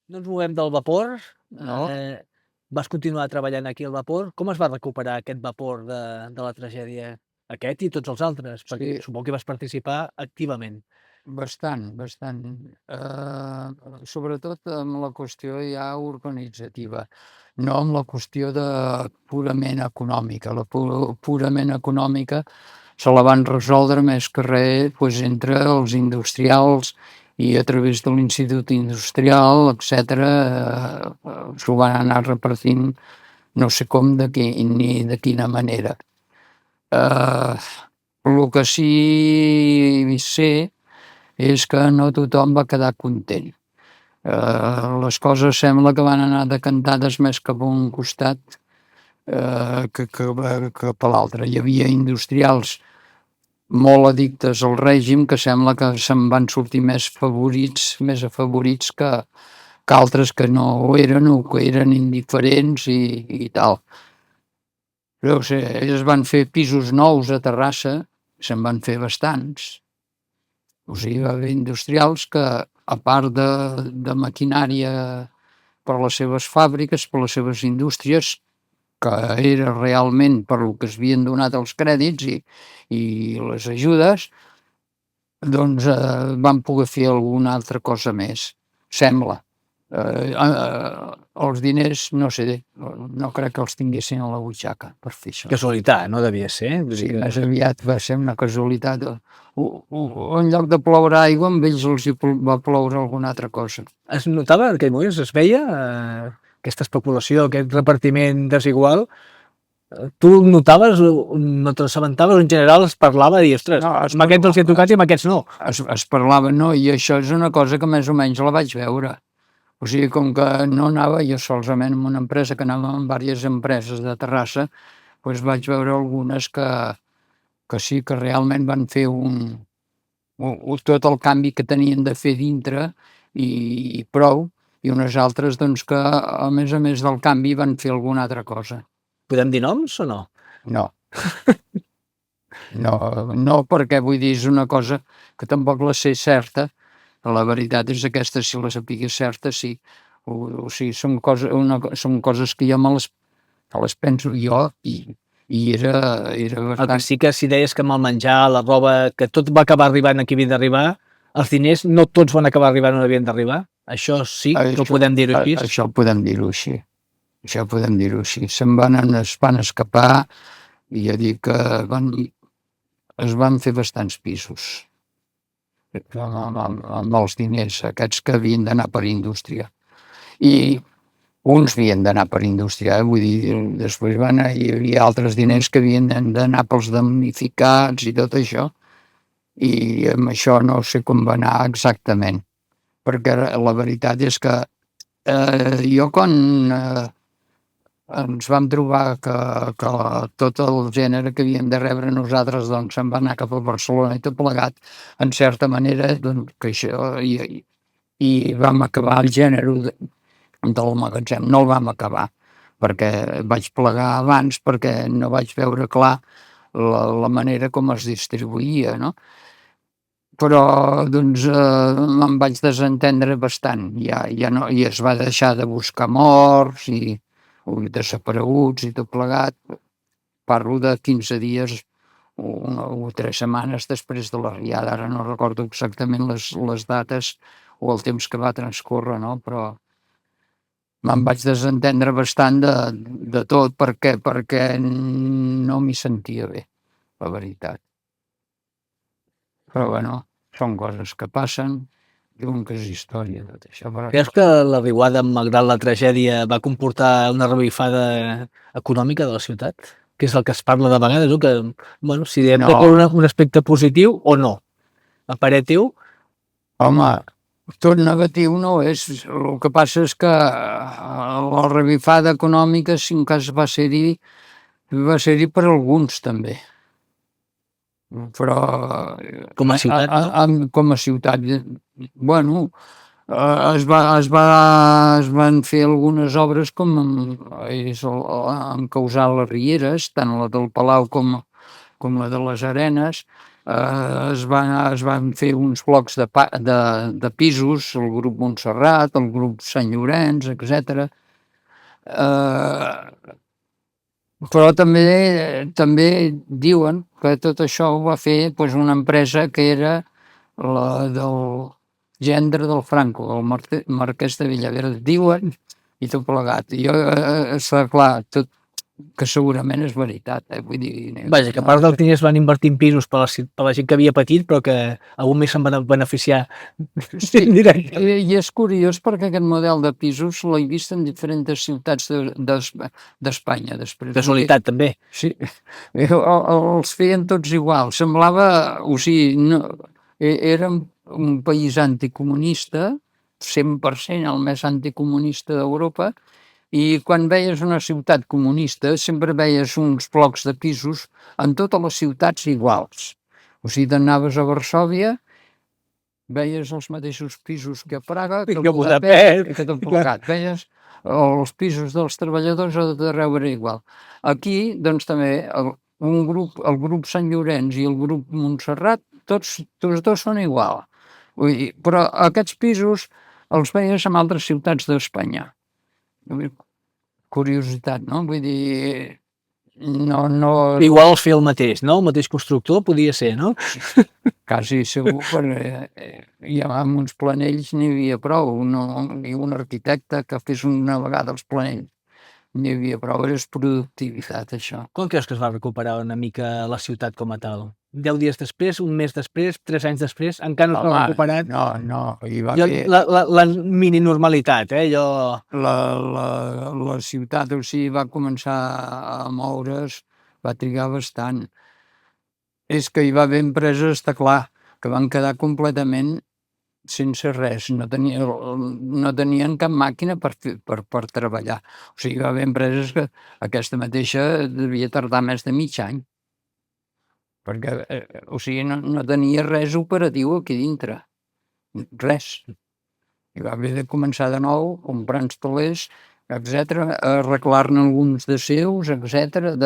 No ens movem del vapor. No? Vas continuar treballant aquí al vapor. Com es va recuperar aquest vapor de la tragèdia? Aquest i tots els altres, perquè Sí, suposo que vas participar activament. bastant, bastant. Sobretot amb la qüestió ja organitzativa, no amb la qüestió de purament econòmica. La purament econòmica se la van resoldre més que res doncs, entre els industrials i a través de l'Institut Industrial, etcètera, s'ho van anar repartint no sé com ni de quina manera. El que sí sé és que no tothom va quedar content. Les coses sembla que van anar decantades més cap a un costat que per l'altre. Hi havia industrials molt addictes al règim que sembla que se'n van sortir més afavorits que altres que no ho eren o que eren indiferents i tal. Però ells van fer pisos nous a Terrassa, se'n van fer bastants. O sigui, va haver industrials que, a part de maquinària per les seves fàbriques, per les seves indústries, que era realment per lo que es havien donat els crèdits i les ajudes, doncs van poder fer alguna altra cosa més, sembla. Els diners, no sé, no crec que els tinguessin a la butxaca per fer això. Casualitat, no devia ser? Vull Sí, dir que més aviat va ser una casualitat. En lloc de ploure aigua, amb ells els va ploure alguna altra cosa. es notava en aquell moment, es veia aquesta especulació, aquest repartiment desigual. Tu ho notaves, no te n'assabentaves, en general es parlava i, ostres, No, amb aquests els he tocat i amb aquests no. es parlava, no, i això és una cosa que més o menys la vaig veure. O sigui, com que no anava jo solament en una empresa, que anava en diverses empreses de Terrassa, doncs vaig veure algunes que sí que realment van fer tot el canvi que tenien de fer dintre i prou, i unes altres doncs, que a més del canvi van fer alguna altra cosa. Podem dir noms o no? No, no, no, perquè vull dir, és una cosa que tampoc la sé certa. La veritat és aquesta, si la sapigués certa, sí. O sigui, són coses que jo me les penso jo i era El que bastant... sí que si deies que amb el menjar, la roba, que tot va acabar arribant a qui havia d'arribar, els diners no tots van acabar arribant on havien d'arribar. Això sí que ho podem dir-ho així. Això podem dir-ho així. Això podem dir-ho així. Es van escapar i ja dic que es van fer bastants pisos amb els diners aquests que havien d'anar per indústria. I uns havien d'anar per indústria, vull dir, després hi havia altres diners que havien d'anar pels damnificats i tot això, i amb això no sé com va anar exactament, perquè la veritat és que jo quan ens vam trobar que tot el gènere que havíem de rebre nosaltres doncs se'n va anar cap a Barcelona i tot plegat, en certa manera, doncs, que això, i vam acabar el gènere del magatzem, no el vam acabar, perquè vaig plegar abans, perquè no vaig veure clar la manera com es distribuïa, no? Però doncs me'n vaig desentendre bastant, ja no, i es va deixar de buscar morts i desapareguts i tot plegat. Parlo de 15 dies o 3 setmanes després de la riada, ara no recordo exactament les dates o el temps que va transcórrer, no? Però me'n vaig desentendre bastant de tot perquè no m'hi sentia bé, la veritat. Però bueno, són coses que passen, diuen que és història tot això. Però Creus que la riuada, malgrat la tragèdia, va comportar una revifada econòmica de la ciutat? Que és el que es parla de vegades, no? Que, bueno, si hem de no, veure un aspecte positiu o no. A parer teu, home, tot negatiu no és. El que passa és que la revifada econòmica, si en cas va ser-hi per alguns també. Però com a ciutat, no? com a ciutat, bueno, es van fer algunes obres com han causat les rieres, tant la del Palau com la de les Arenes, es van fer uns blocs de pisos, el grup Montserrat, el grup Sant Llorenç, etc. Però també diuen que tot això ho va fer doncs, una empresa que era la del gendre del Franco, el marquès de Villaverde. Diuen, i tot plegat. Jo, està clar, tot que segurament és veritat. Vull dir, Vaja, que a part dels diners van invertir en pisos per la gent que havia patit, però que algun més se'n van beneficiar directament. I és curiós perquè aquest model de pisos l'he vist en diferents ciutats d'Espanya. Casualitat, també. Sí, els feien tots igual. Semblava, o sigui, érem un país anticomunista, 100% el més anticomunista d'Europa, i quan veies una ciutat comunista sempre veies uns blocs de pisos en totes les ciutats iguals. O sigui, anaves a Varsòvia, veies els mateixos pisos que a Praga, que a Budapest, que tot plegat. Veies els pisos dels treballadors a tot arreu era igual. Aquí, doncs, també el grup Sant Llorenç i el grup Montserrat, tots dos són igual. Però aquests pisos els veies en altres ciutats d'Espanya. Curiositat, no? Vull dir, no... Igual els feia el mateix, no? El mateix constructor podia ser, no? Quasi segur, perquè ja amb uns planells n'hi havia prou, ni un arquitecte que fes una vegada els planells. N'hi havia prou, és productivitat, això. Com creus que es va recuperar una mica la ciutat com a tal? 10 dies després, un mes després, 3 anys després, encara no s'ha recuperat? No, hi va haver... La mini-normalitat, allò... La ciutat, o sigui, va començar a moure's, va trigar bastant. És que hi va haver empreses, està clar, que van quedar completament sense res, no tenien cap màquina per treballar. O sigui, hi va haver empreses que aquesta mateixa devia tardar més de mig any, perquè o sigui, no tenia res operatiu aquí dintre, res. I va haver de començar de nou, comprar instal·lers, etc., arreglar-ne alguns de seus, etc.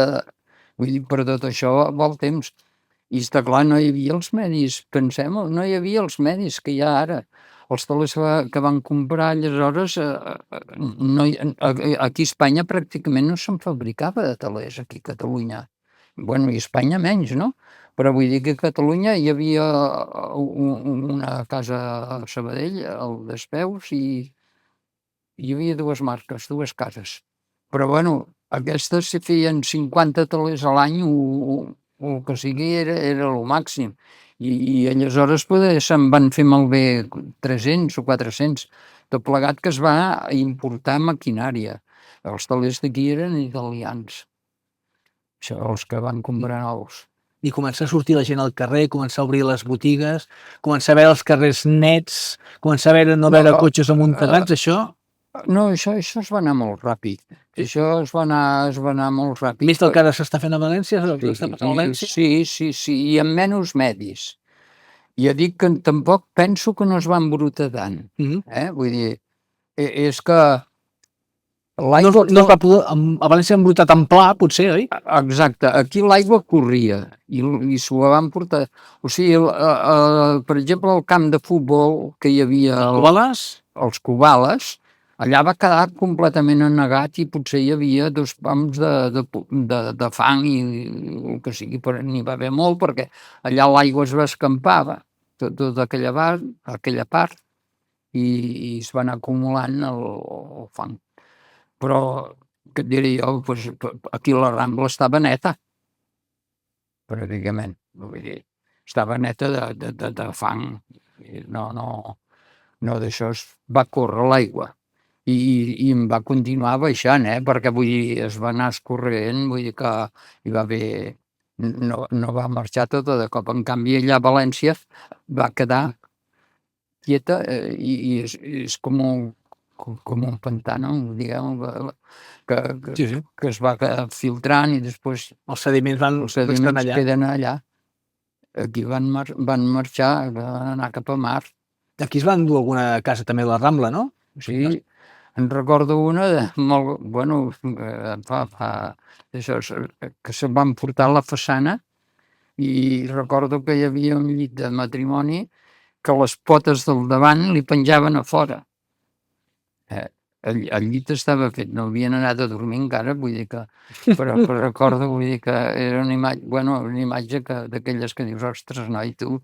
Vull dir, per tot això vol temps. I està clar, no hi havia els medis, pensem, no hi havia els medis que hi ha ara. Els telers que van comprar aleshores, aquí a Espanya pràcticament no se'n fabricava de telers, aquí a Catalunya. Bueno, i a Espanya menys, no? Però vull dir que a Catalunya hi havia una casa a Sabadell, el Despeus, i hi havia dues marques, dues cases. Però bueno, aquestes si feien 50 telers a l'any o que sigui era el màxim. I aleshores se'n van fer malbé 300 o 400, tot plegat que es va importar maquinària. Els telers d'aquí eren italians, això, els que van comprar nous. I començar a sortir la gent al carrer, començar a obrir les botigues, començar a veure els carrers nets, començar a no veure cotxes amuntegats, això... No, això es va anar molt ràpid. Això es va anar molt ràpid. Vist el que ara s'està fent a València? Està passant a València? Sí, i amb menys medis. Ja dic que tampoc penso que no es va embrutar tant. Vull dir, és que... No es va poder, a València embrutar tan pla, potser, oi? Exacte, aquí l'aigua corria i s'ho van portar. O sigui, per exemple, el camp de futbol que hi havia... Els Cubales, allà va quedar completament anegat i potser hi havia 2 pams de fang i el que sigui, però n'hi va haver molt perquè allà l'aigua es va escampar, tota aquella part, i es va anar acumulant el fang. Però, què et diré jo, aquí la Rambla estava neta, pràcticament. Vull dir, estava neta de fang. No d'això, va córrer l'aigua. I em va continuar baixant, perquè vull dir, es va anar escorrent, vull dir que hi va haver... No va marxar tota de cop. En canvi, allà a València va quedar quieta i és com un pantà, no? Diguem, que es va filtrant i després... Els sediments queden allà. Aquí van marxar, van anar cap a mar. Aquí es van dur alguna casa també a la Rambla, no? Sí, en recordo una de molt... Bueno, que se van portar a la façana i recordo que hi havia un llit de matrimoni que les potes del davant li penjaven a fora. El llit estava fet, no havien anat a dormir encara, vull dir que, però recordo, vull dir que era una imatge, bueno, una imatge que d'aquelles que dius, ostres, noi, tu,